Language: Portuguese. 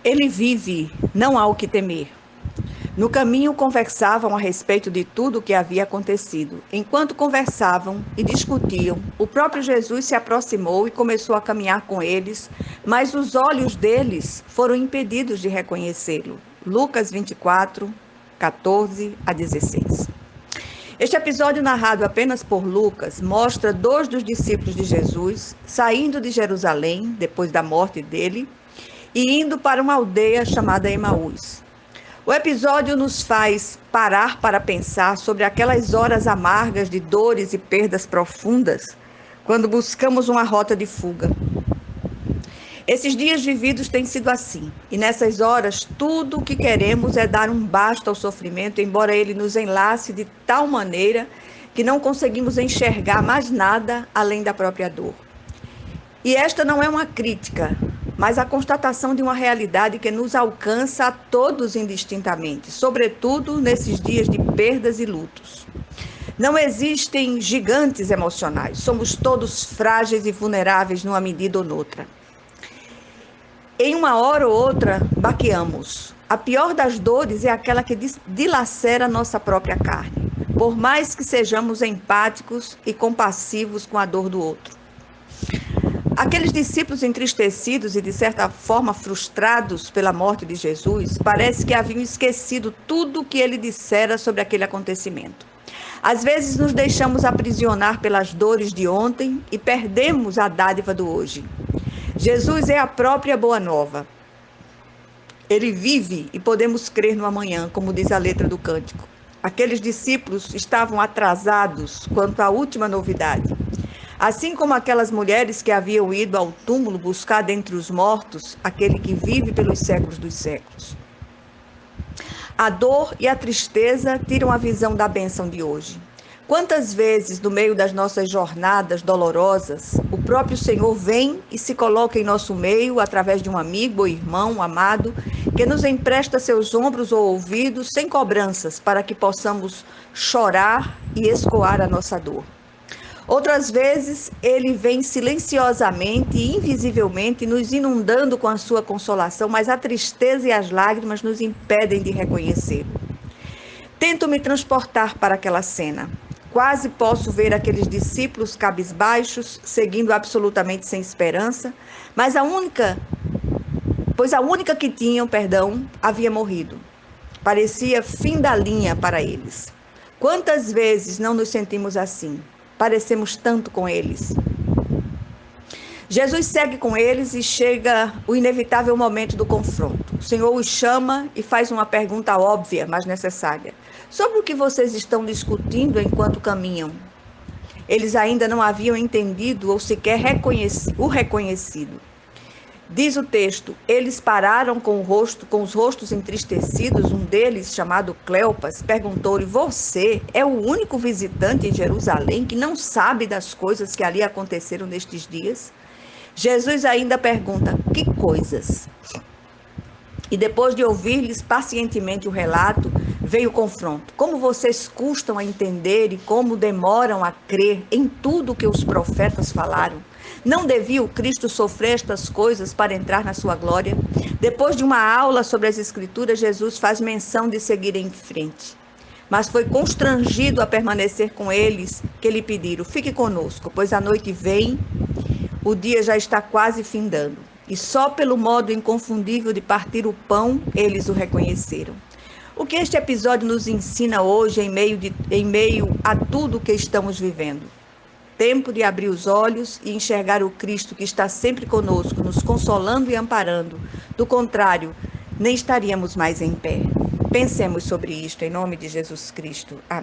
Ele vive, não há o que temer. No caminho conversavam a respeito de tudo o que havia acontecido. Enquanto conversavam e discutiam, o próprio Jesus se aproximou e começou a caminhar com eles, mas os olhos deles foram impedidos de reconhecê-lo. Lucas 24, 14 a 16. Este episódio, narrado apenas por Lucas, mostra dois dos discípulos de Jesus saindo de Jerusalém, depois da morte dele, e indo para uma aldeia chamada Emaús. O episódio nos faz parar para pensar sobre aquelas horas amargas de dores e perdas profundas, quando buscamos uma rota de fuga. Esses dias vividos têm sido assim, e nessas horas tudo o que queremos é dar um basta ao sofrimento, embora ele nos enlace de tal maneira que não conseguimos enxergar mais nada além da própria dor. E esta não é uma crítica, mas a constatação de uma realidade que nos alcança a todos indistintamente, sobretudo nesses dias de perdas e lutos. Não existem gigantes emocionais, somos todos frágeis e vulneráveis numa medida ou noutra. Em uma hora ou outra, baqueamos. A pior das dores é aquela que dilacera nossa própria carne, por mais que sejamos empáticos e compassivos com a dor do outro. Aqueles discípulos entristecidos e, de certa forma, frustrados pela morte de Jesus, parece que haviam esquecido tudo o que ele dissera sobre aquele acontecimento. Às vezes nos deixamos aprisionar pelas dores de ontem e perdemos a dádiva do hoje. Jesus é a própria Boa Nova. Ele vive e podemos crer no amanhã, como diz a letra do cântico. Aqueles discípulos estavam atrasados quanto à última novidade. Assim como aquelas mulheres que haviam ido ao túmulo buscar dentre os mortos aquele que vive pelos séculos dos séculos. A dor e a tristeza tiram a visão da bênção de hoje. Quantas vezes, no meio das nossas jornadas dolorosas, o próprio Senhor vem e se coloca em nosso meio através de um amigo ou irmão amado que nos empresta seus ombros ou ouvidos sem cobranças para que possamos chorar e escoar a nossa dor. Outras vezes, ele vem silenciosamente e invisivelmente nos inundando com a sua consolação, mas a tristeza e as lágrimas nos impedem de reconhecê-lo. Tento me transportar para aquela cena. Quase posso ver aqueles discípulos cabisbaixos, seguindo absolutamente sem esperança, mas a única que tinham, havia morrido. Parecia fim da linha para eles. Quantas vezes não nos sentimos assim? Parecemos tanto com eles. Jesus segue com eles e chega o inevitável momento do confronto. O Senhor os chama e faz uma pergunta óbvia, mas necessária. Sobre o que vocês estão discutindo enquanto caminham? Eles ainda não haviam entendido ou sequer reconhecido. Diz o texto, eles pararam com os rostos entristecidos. Um deles, chamado Cleopas, perguntou-lhe, você é o único visitante em Jerusalém que não sabe das coisas que ali aconteceram nestes dias? Jesus ainda pergunta, que coisas? E depois de ouvir-lhes pacientemente o relato, veio o confronto. Como vocês custam a entender e como demoram a crer em tudo que os profetas falaram? Não devia o Cristo sofrer estas coisas para entrar na sua glória? Depois de uma aula sobre as Escrituras, Jesus faz menção de seguir em frente. Mas foi constrangido a permanecer com eles que lhe pediram, fique conosco, pois a noite vem, o dia já está quase findando. E só pelo modo inconfundível de partir o pão, eles o reconheceram. O que este episódio nos ensina hoje em meio a tudo o que estamos vivendo? Tempo de abrir os olhos e enxergar o Cristo que está sempre conosco, nos consolando e amparando. Do contrário, nem estaríamos mais em pé. Pensemos sobre isto, em nome de Jesus Cristo. Amém.